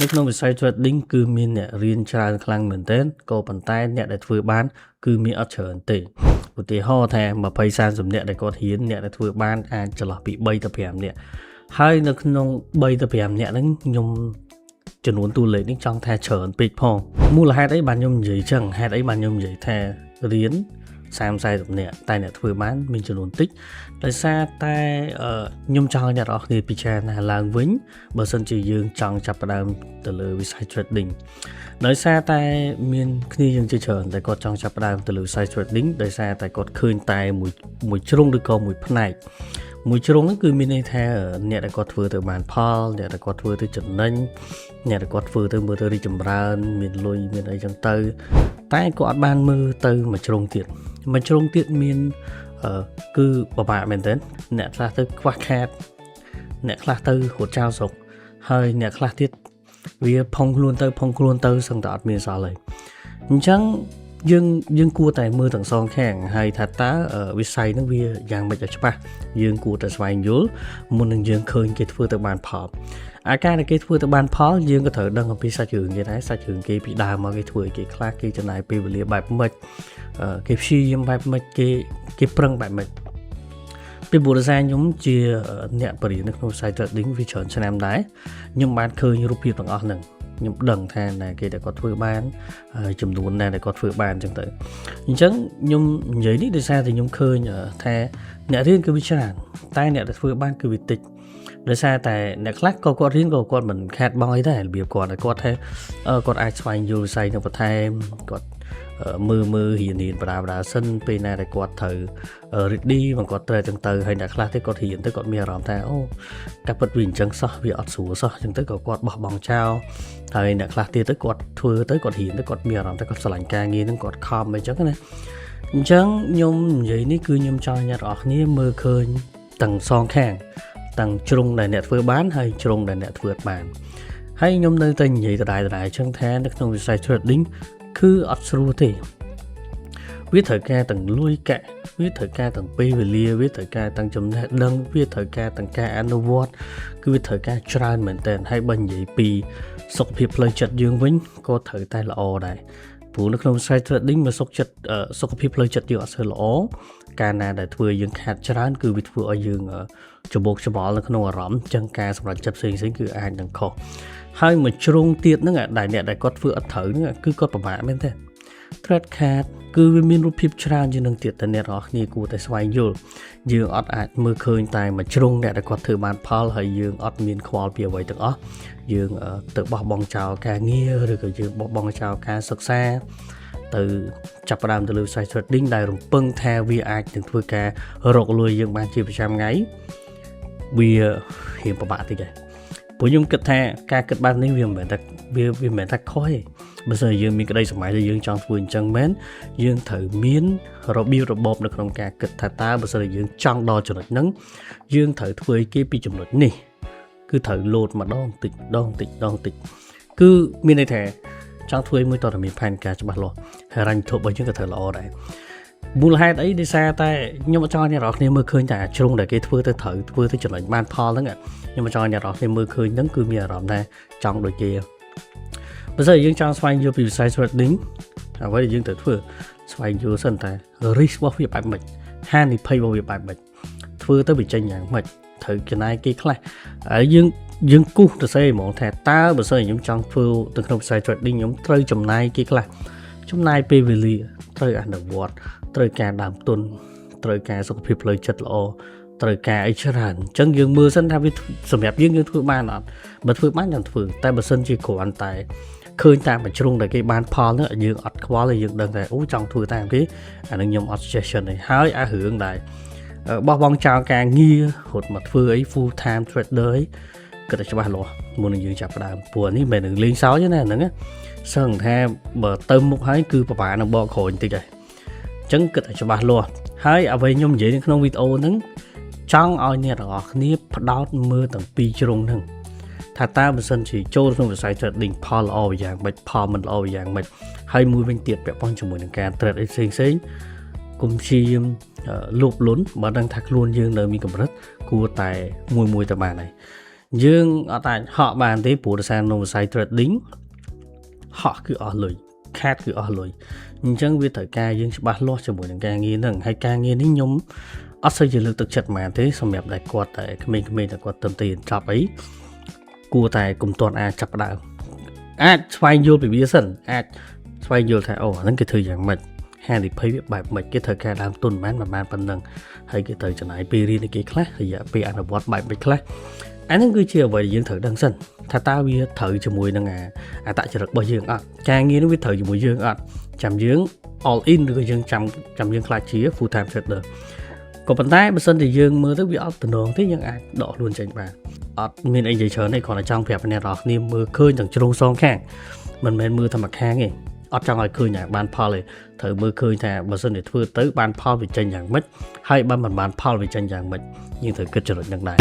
នៅក្នុងវិស័យ trading គឺមានអ្នករៀនច្រើនខ្លាំងមែនទែនក៏ប៉ុន្តែអ្នកដែលធ្វើបានគឺមានអត់ច្រើនទេឧទាហរណ៍ថា20-30នាក់ដែលគាត់រៀនអ្នកដែលធ្វើបានអាចចន្លោះពី3ទៅ5នាក់ហើយនៅក្នុង3ទៅ5នាក់ហ្នឹងខ្ញុំចំនួនតួលេខនេះចង់ថាច្រើនពេកផងមូលហេតុអីបានខ្ញុំនិយាយចឹងហេតុអីបានខ្ញុំនិយាយថារៀន30-40នាក់តែអ្នកធ្វើបានមានចំនួនតិចដោយសារតែខ្ញុំចង់ឲ្យអ្នកនរគ្នាពិចារណាឡើងវិញបើសិនជាយើងចង់ចាប់ផ្ដើមទៅលើវិស័យ trading ដោយសារតែមានគ្នាយើងជាច្រើនតែគាត់ចង់ចាប់ផ្ដើមទៅលើវិស័យ trading ដោយសារតែគាត់ឃើញតែមួយជ្រុងឬក៏មួយផ្នែកមួយជ្រុងហ្នឹងគឺមានន័យថាអ្នកដែលគាត់ធ្វើទៅបានផលអ្នកដែលគាត់ធ្វើទៅចំណេញអ្នកដែលគាត់ធ្វើទៅមើលទៅរីកចម្រើនមានលុយមានអីចឹងទៅតែគាត់អត់បានមើលទៅមួយជ្រុងទៀតមានគឺពិបាកមែនទែនអ្នកខ្លះទៅខ្វះខាតអ្នកខ្លះទៅរត់ចោលស្រុកហើយអ្នកខ្លះទៀតវាផុងខ្លួនទៅសឹងតែអត់មានសល់ហើយអញ្ចឹងយើងគួរតែមើលទាំងសងខាងហើយថាតើវិស័យហ្នឹងវាយ៉ាងម៉េចឲ្យច្បាស់យើងគួរតែស្វែងយល់មុននឹងយើងឃើញគេធ្វើទៅបានផលអាការដែលគេធ្វើទៅបានផលយើងក៏ត្រូវដឹងអំពីសាច់រឿងគេដែរសាច់រឿងគេពីដើមមកគេធ្វើឲ្យគេខ្លះគេចំណាយពេលវេលាបែបម៉េចគេព្យាយាមបែបម៉េចគេប្រឹងបែបម៉េចពីបុរសខ្ញុំជាអ្នកបរិញ្ញានៅក្នុងវិស័យ trading វាច្រើនឆ្នាំដែរខ្ញុំបានឃើញរូបភាពទាំងអស់ហ្នឹងខ្ញុំដឹងថាណាគេដែលគាត់ធ្វើបានចំនួនណាដែលគាត់ធ្វើបានអញ្ចឹងទៅអញ្ចឹងខ្ញុំនិយាយនេះដោយសារតែខ្ញុំឃើញថាអ្នករៀនគឺវាច្រើនតែអ្នកដែលធ្វើបានគឺវាតិចដោយសារតែអ្នកខ្លះក៏គាត់រៀនក៏គាត់មិនខាតបង់អីដែររបៀបគាត់ថាគាត់អាចស្វែងយល់វិស័យនឹងបន្ថែមគាត់មើលរៀនបដាសិនពេលណាដែលគាត់ត្រូវ ready មកគាត់ត្រូវទាំងទៅហើយអ្នកខ្លះទៀតគាត់រៀនទៅគាត់មានអារម្មណ៍ថាអូកាពិតវាអញ្ចឹងសោះវាអត់ស្រួលសោះអញ្ចឹងទៅក៏គាត់បោះបង់ចោលហើយអ្នកខ្លះទៀតទៅគាត់ធ្វើទៅគាត់រៀនទៅគាត់មានអារម្មណ៍ថាគាត់ស្រឡាញ់ការងារហ្នឹងគាត់ខំអីចឹងណាអញ្ចឹងខ្ញុំនិយាយនេះគឺខ្ញុំចង់អ្នកនរគ្នាមើលឃើញទាំងសងខាងទាំងជ្រុងដែលអ្នកធ្វើបានហើយជ្រុងដែលអ្នកធ្វើបានហើយខ្ញុំនៅតែនិយាយដដែលអញ្ចឹងថានៅក្នុងវិស័យ trading គឺអត់ស្រួលទេវាត្រូវការទាំងលុយកាក់វាត្រូវការទាំងពេលវេលាវាត្រូវការទាំងចំណេះដឹងវាត្រូវការទាំងការអនុវត្តគឺវាត្រូវការច្រើនមែនទែនហើយបើនិយាយពីសុខភាពផ្លូវចិត្តយើងវិញក៏ត្រូវតែល្អដែរព្រោះនៅក្នុងវិស័យ trading មកសុខភាពផ្លូវចិត្តយើងអត់សូវល្អការណាដែលធ្វើយើងខាតច្រើនគឺវាធ្វើឲ្យយើងច្បោកច្បល់នៅក្នុងអារម្មណ៍ចឹងការសម្រេចចិត្តផ្សេងគឺអាចនឹងខុសហើយមួយជ្រុងទៀតហ្នឹងដែលអ្នកដែលគាត់ធ្វើអត់ត្រូវហ្នឹងគឺគាត់ពិបាកមែនទេ thread card គឺវាមានរូបភាពច្រើនជាងនឹងទៀតតែអ្នកនរគ្នាគួរតែស្វែងយល់យើងអត់អាចមើលឃើញតែមួយជ្រុងអ្នកដែលគាត់ធ្វើបានផលហើយយើងអត់មានខ្វល់ពីអ្វីទាំងអស់យើងទៅបោះបង់ចោលការងារឬក៏យើងបោះបង់ចោលការសិក្សាទៅចាប់ផ្ដើមទៅលើវិស័យ trading ដែលរំពឹងថាវាអាចនឹងធ្វើការរកលុយយើងបានជាប្រចាំថ្ងៃវារៀងពិបាកតិចដែរព្រោះខ្ញុំគិតថាការគិតបែបនេះវាមិនមែនថាខុសទេបើសិនជាយើងមានក្តីសម័យដែលយើងចង់ធ្វើអញ្ចឹងមែនយើងត្រូវមានរបៀបរបបនៅក្នុងការគិតថាតើបើសិនជាយើងចង់ដល់ចំណុចហ្នឹងយើងត្រូវធ្វើឲ្យគេពីចំណុចនេះគឺត្រូវលោតម្ដងតិចគឺមានន័យថាចង់ធ្វើមួយតើមានផែនការច្បាស់លាស់ហើយរញ្ញធុបរបស់យើងក៏ត្រូវល្អដែរមូលហេតុអីដោយសារតែខ្ញុំចង់ឲ្យអ្នកនរគ្នាមើលឃើញតែជ្រុងដែលគេធ្វើទៅត្រូវធ្វើទៅចំណេញបានផលហ្នឹងខ្ញុំចង់ឲ្យអ្នកនរគ្នាមើលឃើញហ្នឹងគឺមានអារម្មណ៍ថាចង់ដូចគេបើសិនយើងចង់ស្វែងយល់ពីវិស័យ trading អ្វីដែលយើងត្រូវធ្វើស្វែងយល់សិនតែ risk របស់វាបែបម៉េចហានិភ័យរបស់វាបែបម៉េចធ្វើទៅវាចេញយ៉ាងម៉េចត្រូវចំណាយគេខ្លះហើយយើងគូសទៅសេហ្មងថាតើបើសិនខ្ញុំចង់ធ្វើទៅក្នុងវិស័យ trading ខ្ញុំត្រូវចំណាយគេខ្លះចំណាយពេលវេលាត្រូវអនុវត្តត្រូវការដើមទុនត្រូវការសុខភាពផ្លូវចិត្តល្អត្រូវការអីច្រើនអញ្ចឹងយើងមើលសិនថាវាសម្រាប់យើងធ្វើបានអត់បើធ្វើបានយើងធ្វើតែបើសិនជាគ្រាន់តែឃើញតាមបញ្ជ្រុងដែលគេបានផលនោះយើងអត់ខ្វល់ហើយយើងដឹងតែអូចង់ធ្វើតាមគេអានឹងខ្ញុំអត់ suggestion ទេហើយអារឿងដែរបោះបង់ចោលការងាររត់មកធ្វើអី full time trader អីគិតតែច្បាស់លាស់មុននឹងយើងចាប់ផ្ដើមព្រោះនេះមិនមែននឹងលេងសើចទេណាហ្នឹងសឹងថាបើទៅមុខហើយគឺពិបាកនឹងបកក្រោយបន្តិចហើយអញ្ចឹងគិតតែច្បាស់លាស់ហើយអ្វីខ្ញុំនិយាយនៅក្នុងវីដេអូហ្នឹងចង់ឲ្យអ្នកទាំងអស់គ្នាផ្ដោតមើលទាំងពីរជ្រុងហ្នឹងថាតើបើសិនជាចូលក្នុងវិស័យ trading ផលល្អយ៉ាងម៉េចផលមិនល្អយ៉ាងម៉េចហើយមួយវិញទៀតពាក់ព័ន្ធជាមួយនឹងការ trade ផ្សេងគុំព្យាយាមលូបលុនបើដឹងថាខ្លួនយើងនៅមានកម្រិតគួរតែមួយទៅបានហើយ dương ở tại họ bàn thế bùa sang nông sai trading họ cứ ở lùi khác cứ ở lùi chẳng biết thời ca dương sẽ bắt lo cho buổi ca nghe nâng hay ca nghe đến nhóm ở xây dựng lực thực chất mà thế xong đẹp đại quạt tại mình là quạt tầm tiền chọc ấy cua tài cùng toàn chập đạo xoay vô bị bia sần xoay vô thầy nó cái thời gian mệt hai thì thấy bài mệt cái thời ca làm tuần bán mà ban phần nâng hay cái thời trở lại peri này cái khác thì giờ pi ăn bọt bài bịch khác anh nó cứ chia về những thử đăng sân thà tao biết thử cho mùi nâng tại chỉ được bao nhiêu càng nghe nó biết thử cho mùi dương chạm dương all in được dương chạm dương khai trí full time set được còn bàn tay bên sân thì dương mưa thức bị ớt từ đường thế nhưng đỏ luôn chạy bà mình anh dây chờ này còn là trong phép này đó niềm mưa khơi chẳng trông son khác mình mưa thầm mặc khang ấy trong lại khơi nhà ban Paul thử mưa khơi thà bên sân để thưa tới ban Paul bị tranh dạng mất hay ban bàn Paul bị tranh dạng mất nhưng thử kết trở được như này